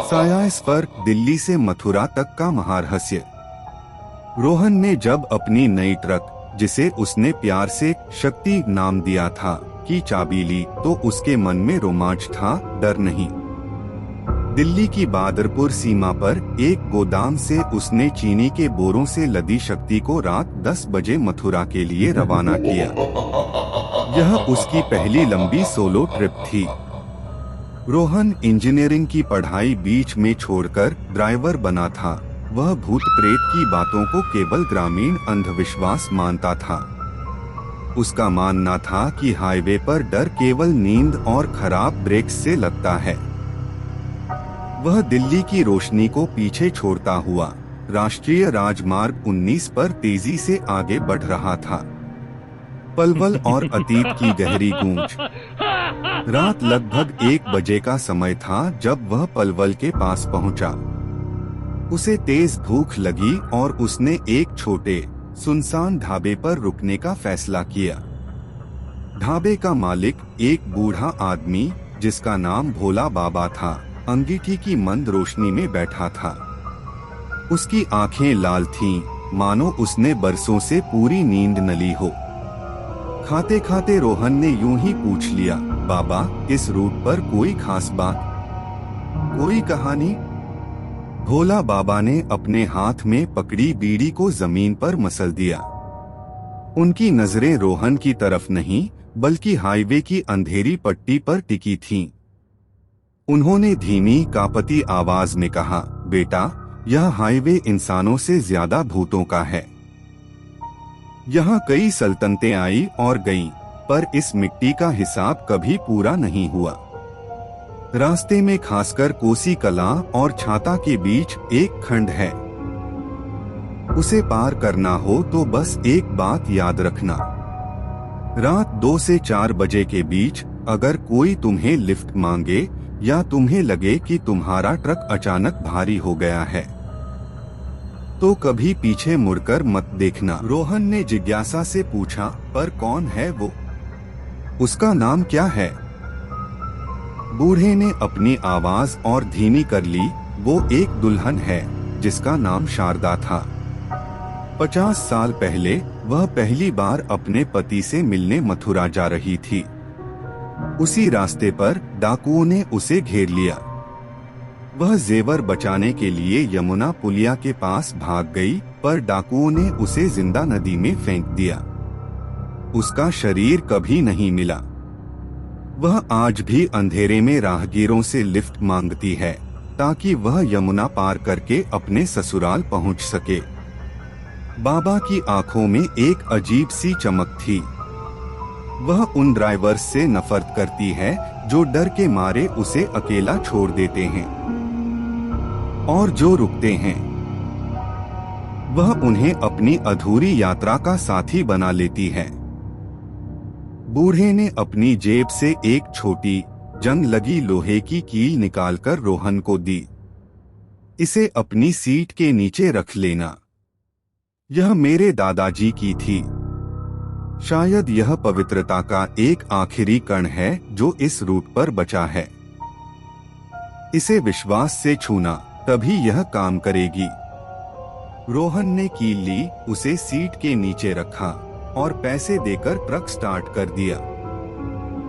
साया स्पर्क, दिल्ली से मथुरा तक का महारहस्य। रोहन ने जब अपनी नई ट्रक, जिसे उसने प्यार से शक्ति नाम दिया था, की चाबी ली तो उसके मन में रोमांच था, डर नहीं। दिल्ली की बहादुरपुर सीमा पर एक गोदाम से उसने चीनी के बोरों से लदी शक्ति को रात 10 बजे मथुरा के लिए रवाना किया। यह उसकी पहली लंबी सोलो ट्रिप थी। रोहन इंजीनियरिंग की पढ़ाई बीच में छोड़कर ड्राइवर बना था। वह भूत प्रेत की बातों को केवल ग्रामीण अंधविश्वास मानता था। उसका मानना था कि हाईवे पर डर केवल नींद और खराब ब्रेक्स से लगता है। वह दिल्ली की रोशनी को पीछे छोड़ता हुआ राष्ट्रीय राजमार्ग 19 पर तेजी से आगे बढ़ रहा था। पलवल और अतीत की गहरी गूंज। रात लगभग 1 बजे का समय था जब वह पलवल के पास पहुंचा। उसे तेज भूख लगी और उसने एक छोटे सुनसान ढाबे पर रुकने का फैसला किया। ढाबे का मालिक एक बूढ़ा आदमी, जिसका नाम भोला बाबा था, अंगीठी की मंद रोशनी में बैठा था। उसकी आंखें लाल थीं, मानो उसने बरसों से पूरी नींद न ली हो। खाते खाते रोहन ने यूं ही पूछ लिया, बाबा, इस रूट पर कोई खास बात, कोई कहानी? भोला बाबा ने अपने हाथ में पकड़ी बीड़ी को जमीन पर मसल दिया। उनकी नजरें रोहन की तरफ नहीं, बल्कि हाईवे की अंधेरी पट्टी पर टिकी थीं। उन्होंने धीमी कांपती आवाज में कहा, बेटा, यह हाईवे इंसानों से ज्यादा भूतों का है। यहाँ कई सल्तनतें आई और गईं, पर इस मिट्टी का हिसाब कभी पूरा नहीं हुआ। रास्ते में खासकर कोसी कला और छाता के बीच एक खंड है। उसे पार करना हो तो बस एक बात याद रखना, रात 2 से 4 बजे के बीच अगर कोई तुम्हें लिफ्ट मांगे या तुम्हें लगे कि तुम्हारा ट्रक अचानक भारी हो गया है, तो कभी पीछे मुड़कर मत देखना। रोहन ने जिज्ञासा से पूछा, पर कौन है वो? उसका नाम क्या है? बूढ़े ने अपनी आवाज और धीमी कर ली, वो एक दुल्हन है जिसका नाम शारदा था। 50 साल पहले वह पहली बार अपने पति से मिलने मथुरा जा रही थी। उसी रास्ते पर डाकुओं ने उसे घेर लिया। वह जेवर बचाने के लिए यमुना पुलिया के पास भाग गई, पर डाकुओं ने उसे जिंदा नदी में फेंक दिया। उसका शरीर कभी नहीं मिला। वह आज भी अंधेरे में राहगीरों से लिफ्ट मांगती है, ताकि वह यमुना पार करके अपने ससुराल पहुंच सके। बाबा की आंखों में एक अजीब सी चमक थी। वह उन ड्राइवर्स से नफरत करती है जो डर के मारे उसे अकेला छोड़ देते हैं, और जो रुकते हैं वह उन्हें अपनी अधूरी यात्रा का साथी बना लेती है। बूढ़े ने अपनी जेब से एक छोटी जंग लगी लोहे की कील निकालकर रोहन को दी। इसे अपनी सीट के नीचे रख लेना। यह मेरे दादाजी की थी। शायद यह पवित्रता का एक आखिरी कण है जो इस रूट पर बचा है। इसे विश्वास से छूना, तभी यह काम करेगी। रोहन ने कील ली, उसे सीट के नीचे रखा और पैसे देकर ट्रक स्टार्ट कर दिया।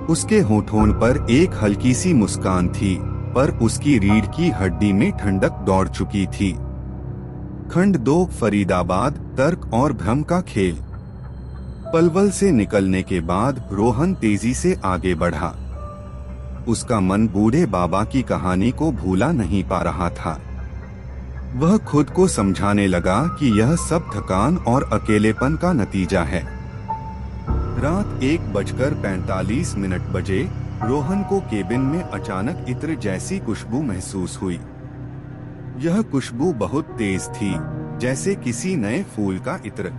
उसके होठों पर एक हल्की सी मुस्कान थी, पर उसकी रीढ़ की हड्डी में ठंडक दौड़ चुकी थी। खंड 2, फरीदाबाद, तर्क और भ्रम का खेल। पलवल से निकलने के बाद रोहन तेजी से आगे बढ़ा। उसका मन बूढ़े बाबा की कहानी को भूला नहीं पा रहा था। वह खुद को समझाने लगा कि यह सब थकान और अकेलेपन का नतीजा है। रात 1:45 बजे रोहन को केबिन में अचानक इत्र जैसी खुशबू महसूस हुई। यह खुशबू बहुत तेज थी, जैसे किसी नए फूल का इत्र।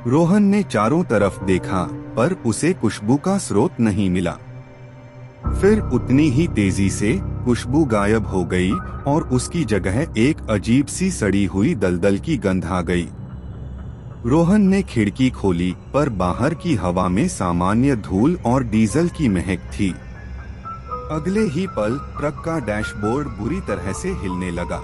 रोहन ने चारों तरफ देखा, पर उसे खुशबू का स्रोत नहीं मिला। फिर उतनी ही तेजी से खुशबू गायब हो गई और उसकी जगह एक अजीब सी सड़ी हुई दलदल की गंध आ गई। रोहन ने खिड़की खोली, पर बाहर की हवा में सामान्य धूल और डीजल की महक थी। अगले ही पल ट्रक का डैशबोर्ड बुरी तरह से हिलने लगा।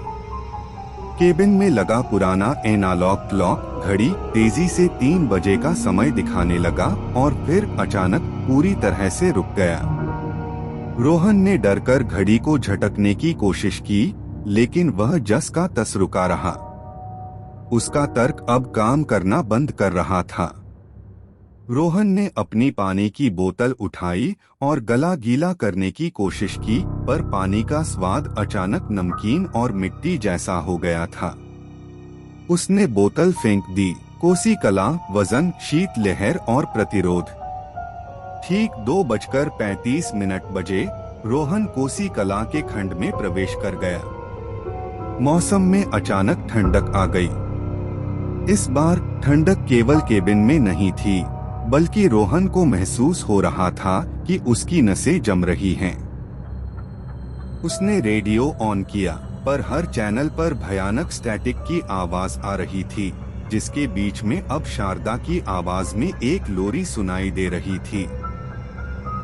केबिन में लगा पुराना एनालॉग क्लॉक घड़ी तेजी से 3 बजे का समय दिखाने लगा और फिर अचानक पूरी तरह से रुक गया। रोहन ने डरकर घड़ी को झटकने की कोशिश की, लेकिन वह जस का तस रुका रहा। उसका तर्क अब काम करना बंद कर रहा था। रोहन ने अपनी पानी की बोतल उठाई और गला गीला करने की कोशिश की, पर पानी का स्वाद अचानक नमकीन और मिट्टी जैसा हो गया था। उसने बोतल फेंक दी। कोसी कला, वजन, शीतलहर और प्रतिरोध। ठीक 2:35 बजे रोहन कोसी कला के खंड में प्रवेश कर गया। मौसम में अचानक ठंडक आ गई। इस बार ठंडक केवल केबिन में नहीं थी, बल्कि रोहन को महसूस हो रहा था कि उसकी नसें जम रही हैं। उसने रेडियो ऑन किया, पर हर चैनल पर भयानक स्टैटिक की आवाज आ रही थी, जिसके बीच में अब शारदा की आवाज में एक लोरी सुनाई दे रही थी।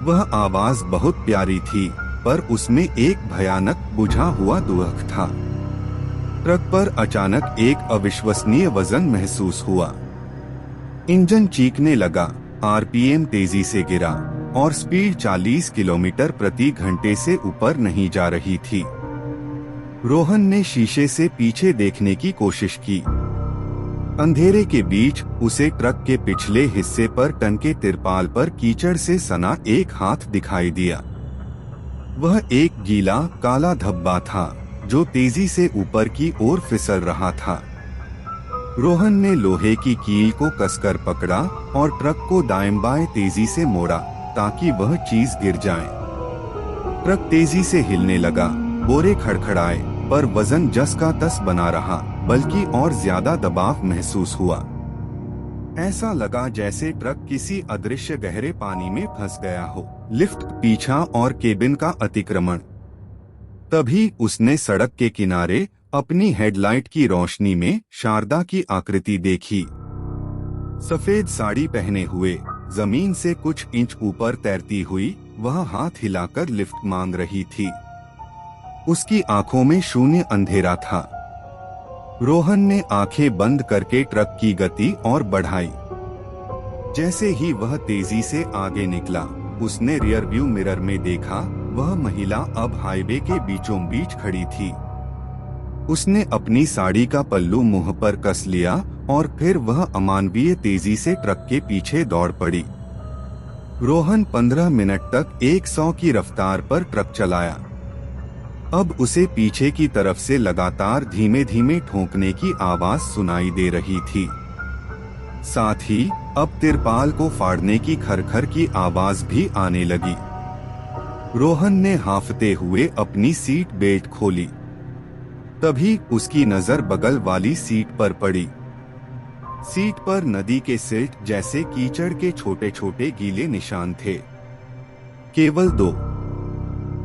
वह आवाज बहुत प्यारी थी, पर उसमें एक भयानक बुझा हुआ दुख था। ट्रक पर अचानक एक अविश्वसनीय वजन महसूस हुआ। इंजन चीखने लगा, आरपीएम तेजी से गिरा और स्पीड 40 किलोमीटर प्रति घंटे से ऊपर नहीं जा रही थी। रोहन ने शीशे से पीछे देखने की कोशिश की। अंधेरे के बीच उसे ट्रक के पिछले हिस्से पर टन के तिरपाल पर कीचड़ से सना एक हाथ दिखाई दिया। वह एक गीला काला धब्बा था जो तेजी से ऊपर की ओर फिसल रहा था। रोहन ने लोहे की कील को कसकर पकड़ा और ट्रक को दाएं बाएं तेजी से मोड़ा ताकि वह चीज गिर जाए। ट्रक तेजी से हिलने लगा, बोरे खड़खड़ाए, पर वजन जस का तस बना रहा, बल्कि और ज्यादा दबाव महसूस हुआ। ऐसा लगा जैसे ट्रक किसी अदृश्य गहरे पानी में फंस गया हो। लिफ्ट, पीछा और केबिन का अतिक्रमण। तभी उसने सड़क के किनारे अपनी हेडलाइट की रोशनी में शारदा की आकृति देखी। सफेद साड़ी पहने हुए, जमीन से कुछ इंच ऊपर तैरती हुई, वह हाथ हिलाकर लिफ्ट मांग रही थी। उसकी आंखों में शून्य अंधेरा था। रोहन ने आंखें बंद करके ट्रक की गति और बढ़ाई। जैसे ही वह तेजी से आगे निकला, उसने रियर व्यू मिरर में देखा, वह महिला अब हाईवे के बीचों बीच खड़ी थी। उसने अपनी साड़ी का पल्लू मुंह पर कस लिया और फिर वह अमानवीय तेजी से ट्रक के पीछे दौड़ पड़ी। रोहन 15 मिनट तक 100 की रफ्तार पर ट्रक चलाया। अब उसे पीछे की तरफ से लगातार धीमे धीमे ठोंकने की आवाज सुनाई दे रही थी। साथ ही अब तिरपाल को फाड़ने की खरखर की आवाज भी आने लगी। रोहन ने हांफते हुए अपनी सीट बेल्ट खोली। तभी उसकी नजर बगल वाली सीट पर पड़ी। सीट पर नदी के सिल्ट जैसे कीचड़ के छोटे छोटे गीले निशान थे, केवल 2।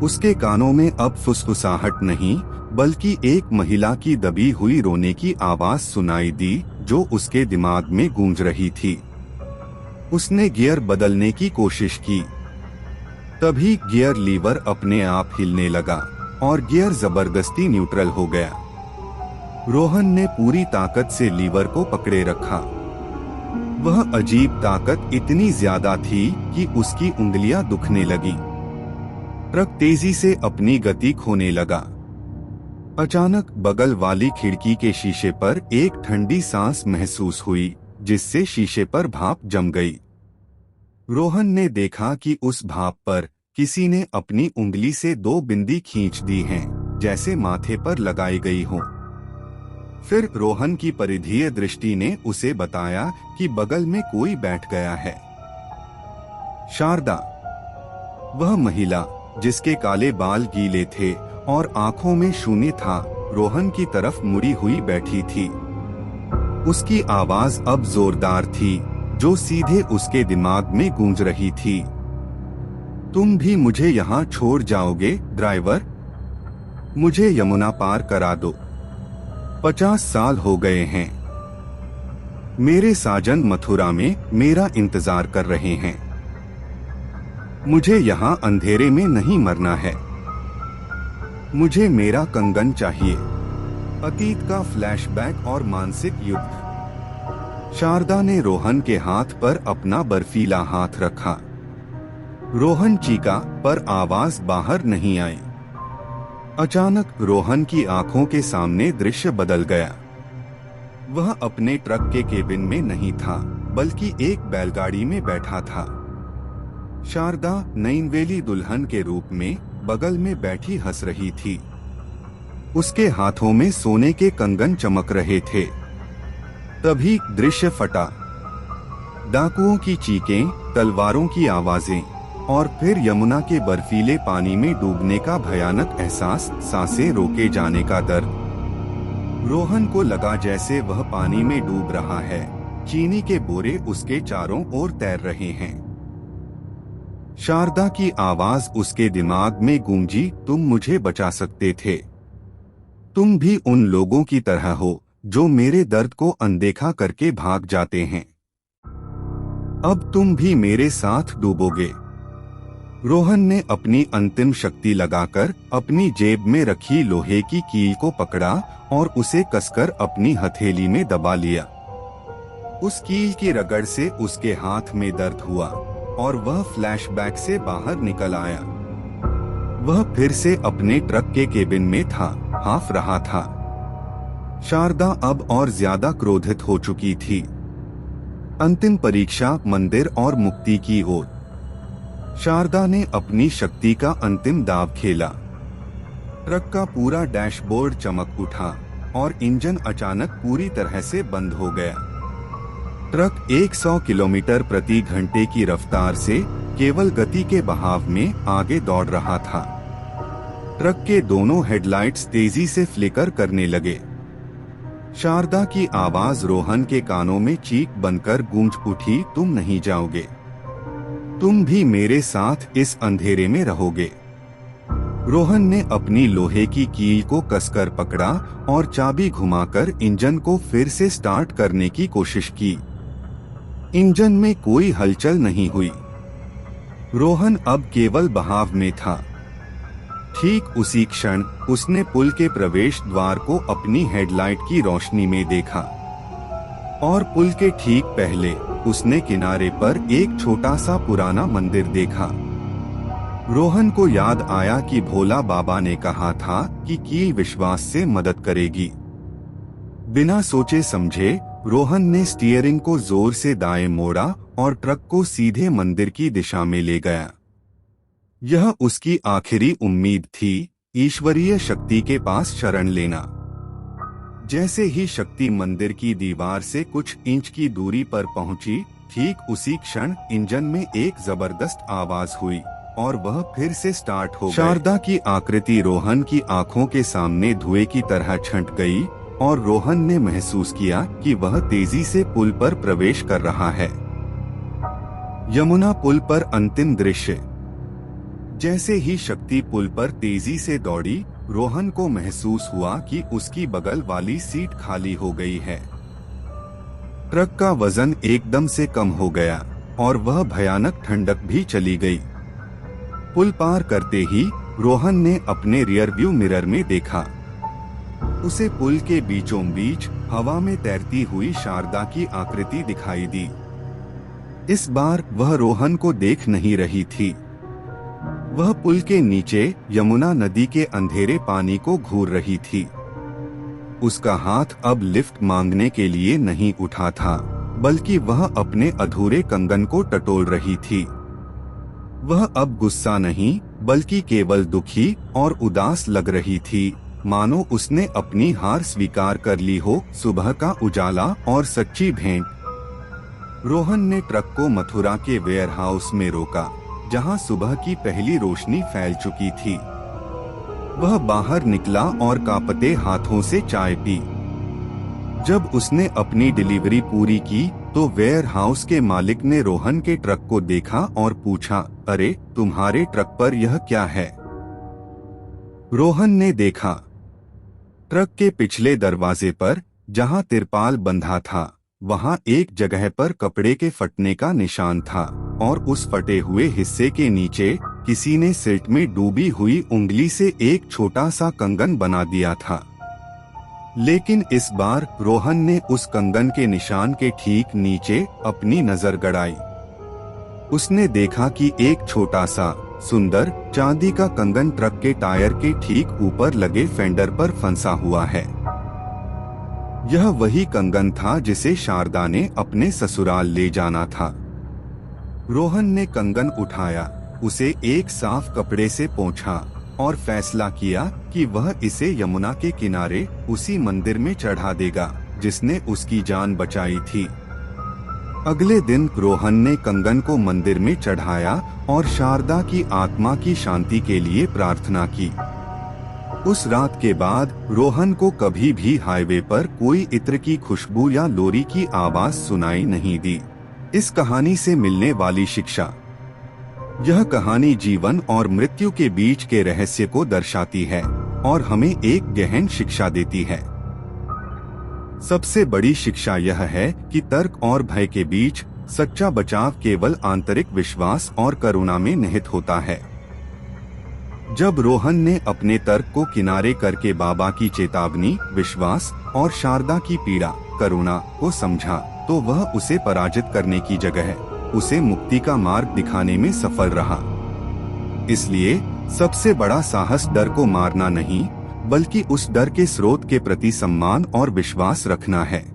उसके कानों में अब फुसफुसाहट नहीं, बल्कि एक महिला की दबी हुई रोने की आवाज सुनाई दी जो उसके दिमाग में गूंज रही थी। उसने गियर बदलने की कोशिश की। तभी गियर लीवर अपने आप हिलने लगा और गियर जबरदस्ती न्यूट्रल हो गया। रोहन ने पूरी ताकत से लीवर को पकड़े रखा। वह अजीब ताकत इतनी ज्यादा थी कि उसकी उंगलियां दुखने लगी। ट्रक तेजी से अपनी गति खोने लगा। अचानक बगल वाली खिड़की के शीशे पर एक ठंडी सांस महसूस हुई, जिससे शीशे पर भाप जम गई। रोहन ने देखा कि उस भाप पर किसी ने अपनी उंगली से 2 बिंदी खींच दी हैं, जैसे माथे पर लगाई गई हो। फिर रोहन की परिधीय दृष्टि ने उसे बताया कि बगल में कोई बैठ गया है। शारदा, वह महिला जिसके काले बाल गीले थे और आंखों में शून्य था, रोहन की तरफ मुड़ी हुई बैठी थी। उसकी आवाज अब जोरदार थी, जो सीधे उसके दिमाग में गूंज रही थी। तुम भी मुझे यहाँ छोड़ जाओगे ड्राइवर? मुझे यमुना पार करा दो। 50 साल हो गए हैं। मेरे साजन मथुरा में मेरा इंतजार कर रहे हैं। मुझे यहाँ अंधेरे में नहीं मरना है। मुझे मेरा कंगन चाहिए। अतीत का फ्लैशबैक और मानसिक युद्ध। शारदा ने रोहन के हाथ पर अपना बर्फीला हाथ रखा। रोहन चीखा, पर आवाज बाहर नहीं आई। अचानक रोहन की आंखों के सामने दृश्य बदल गया। वह अपने ट्रक के केबिन में नहीं था, बल्कि एक बैलगाड़ी में बैठा था। शारदा नईनवेली दुल्हन के रूप में बगल में बैठी हंस रही थी। उसके हाथों में सोने के कंगन चमक रहे थे। तभी दृश्य फटा। डाकुओं की चीखें, तलवारों की आवाजें और फिर यमुना के बर्फीले पानी में डूबने का भयानक एहसास, सांसें रोके जाने का दर्द। रोहन को लगा जैसे वह पानी में डूब रहा है। चीनी के बोरे उसके चारों ओर तैर रहे हैं। शारदा की आवाज उसके दिमाग में गूंजी, तुम मुझे बचा सकते थे। तुम भी उन लोगों की तरह हो जो मेरे दर्द को अनदेखा करके भाग जाते हैं। अब तुम भी मेरे साथ डूबोगे। रोहन ने अपनी अंतिम शक्ति लगाकर अपनी जेब में रखी लोहे की कील को पकड़ा और उसे कसकर अपनी हथेली में दबा लिया। उस कील की रगड़ से उसके हाथ में दर्द हुआ और वह फ्लैशबैक से बाहर निकल आया। वह फिर से अपने ट्रक के केबिन में था, हाँफ रहा था। शारदा अब और ज्यादा क्रोधित हो चुकी थी। अंतिम परीक्षा मंदिर और मुक्ति की ओर। शारदा ने अपनी शक्ति का अंतिम दांव खेला। ट्रक का पूरा डैशबोर्ड चमक उठा और इंजन अचानक पूरी तरह से बंद हो गया। ट्रक 100 किलोमीटर प्रति घंटे की रफ्तार से केवल गति के बहाव में आगे दौड़ रहा था। ट्रक के दोनों हेडलाइट्स तेजी से फ्लिकर करने लगे। शारदा की आवाज रोहन के कानों में चीख बनकर गूंज उठी, तुम नहीं जाओगे। तुम भी मेरे साथ इस अंधेरे में रहोगे। रोहन ने अपनी लोहे की कील को कसकर पकड़ा और चाबी घुमाकर इंजन को फिर से स्टार्ट करने की कोशिश की। इंजन में कोई हलचल नहीं हुई। रोहन अब केवल बहाव में था। ठीक उसी क्षण उसने पुल के प्रवेश द्वार को अपनी हेडलाइट की रोशनी में देखा और पुल के ठीक पहले उसने किनारे पर एक छोटा सा पुराना मंदिर देखा। रोहन को याद आया कि भोला बाबा ने कहा था कि कील विश्वास से मदद करेगी। बिना सोचे समझे रोहन ने स्टीयरिंग को जोर से दाएं मोड़ा और ट्रक को सीधे मंदिर की दिशा में ले गया। यह उसकी आखिरी उम्मीद थी, ईश्वरीय शक्ति के पास शरण लेना। जैसे ही शक्ति मंदिर की दीवार से कुछ इंच की दूरी पर पहुंची, ठीक उसी क्षण इंजन में एक जबरदस्त आवाज हुई और वह फिर से स्टार्ट हो गया। शारदा की आकृति रोहन की आंखों के सामने धुएं की तरह छंट गई और रोहन ने महसूस किया कि वह तेजी से पुल पर प्रवेश कर रहा है। यमुना पुल पर अंतिम दृश्य। जैसे ही शक्ति पुल पर तेजी से दौड़ी, रोहन को महसूस हुआ कि उसकी बगल वाली सीट खाली हो गई है। ट्रक का वजन एकदम से कम हो गया और वह भयानक ठंडक भी चली गई। पुल पार करते ही रोहन ने अपने रियर व्यू मिरर में देखा। उसे पुल के बीचों बीच हवा में तैरती हुई शारदा की आकृति दिखाई दी। इस बार वह रोहन को देख नहीं रही थी। वह पुल के नीचे यमुना नदी के अंधेरे पानी को घूर रही थी। उसका हाथ अब लिफ्ट मांगने के लिए नहीं उठा था, बल्कि वह अपने अधूरे कंगन को टटोल रही थी। वह अब गुस्सा नहीं, बल्कि केवल दुखी और उदास लग रही थी, मानो उसने अपनी हार स्वीकार कर ली हो। सुबह का उजाला और सच्ची भेंट। रोहन ने ट्रक को मथुरा के वेयरहाउस में रोका, जहां सुबह की पहली रोशनी फैल चुकी थी। वह बाहर निकला और कांपते हाथों से चाय पी। जब उसने अपनी डिलीवरी पूरी की तो वेयरहाउस के मालिक ने रोहन के ट्रक को देखा और पूछा, अरे तुम्हारे ट्रक पर यह क्या है? रोहन ने देखा। ट्रक के पिछले दरवाजे पर, जहां तिरपाल बंधा था, वहां एक जगह पर कपड़े के फटने का निशान था। और उस फटे हुए हिस्से के नीचे किसी ने सिल्ट में डूबी हुई उंगली से एक छोटा सा कंगन बना दिया था। लेकिन इस बार रोहन ने उस कंगन के निशान के ठीक नीचे अपनी नजर गड़ाई। उसने देखा कि एक छोटा सा सुंदर चांदी का कंगन ट्रक के टायर के ठीक ऊपर लगे फेंडर पर फंसा हुआ है। यह वही कंगन था जिसे शारदा ने अपने ससुराल ले जाना था। रोहन ने कंगन उठाया, उसे एक साफ कपड़े से पोंछा और फैसला किया कि वह इसे यमुना के किनारे उसी मंदिर में चढ़ा देगा जिसने उसकी जान बचाई थी। अगले दिन रोहन ने कंगन को मंदिर में चढ़ाया और शारदा की आत्मा की शांति के लिए प्रार्थना की। उस रात के बाद रोहन को कभी भी हाईवे पर कोई इत्र की खुशबू या लोरी की आवाज सुनाई नहीं दी। इस कहानी से मिलने वाली शिक्षा। यह कहानी जीवन और मृत्यु के बीच के रहस्य को दर्शाती है और हमें एक गहन शिक्षा देती है। सबसे बड़ी शिक्षा यह है कि तर्क और भय के बीच सच्चा बचाव केवल आंतरिक विश्वास और करुणा में निहित होता है। जब रोहन ने अपने तर्क को किनारे करके बाबा की चेतावनी, विश्वास और शारदा की पीड़ा, करुणा को समझा, तो वह उसे पराजित करने की जगह उसे मुक्ति का मार्ग दिखाने में सफल रहा। इसलिए सबसे बड़ा साहस डर को मारना नहीं, बल्कि उस डर के स्रोत के प्रति सम्मान और विश्वास रखना है।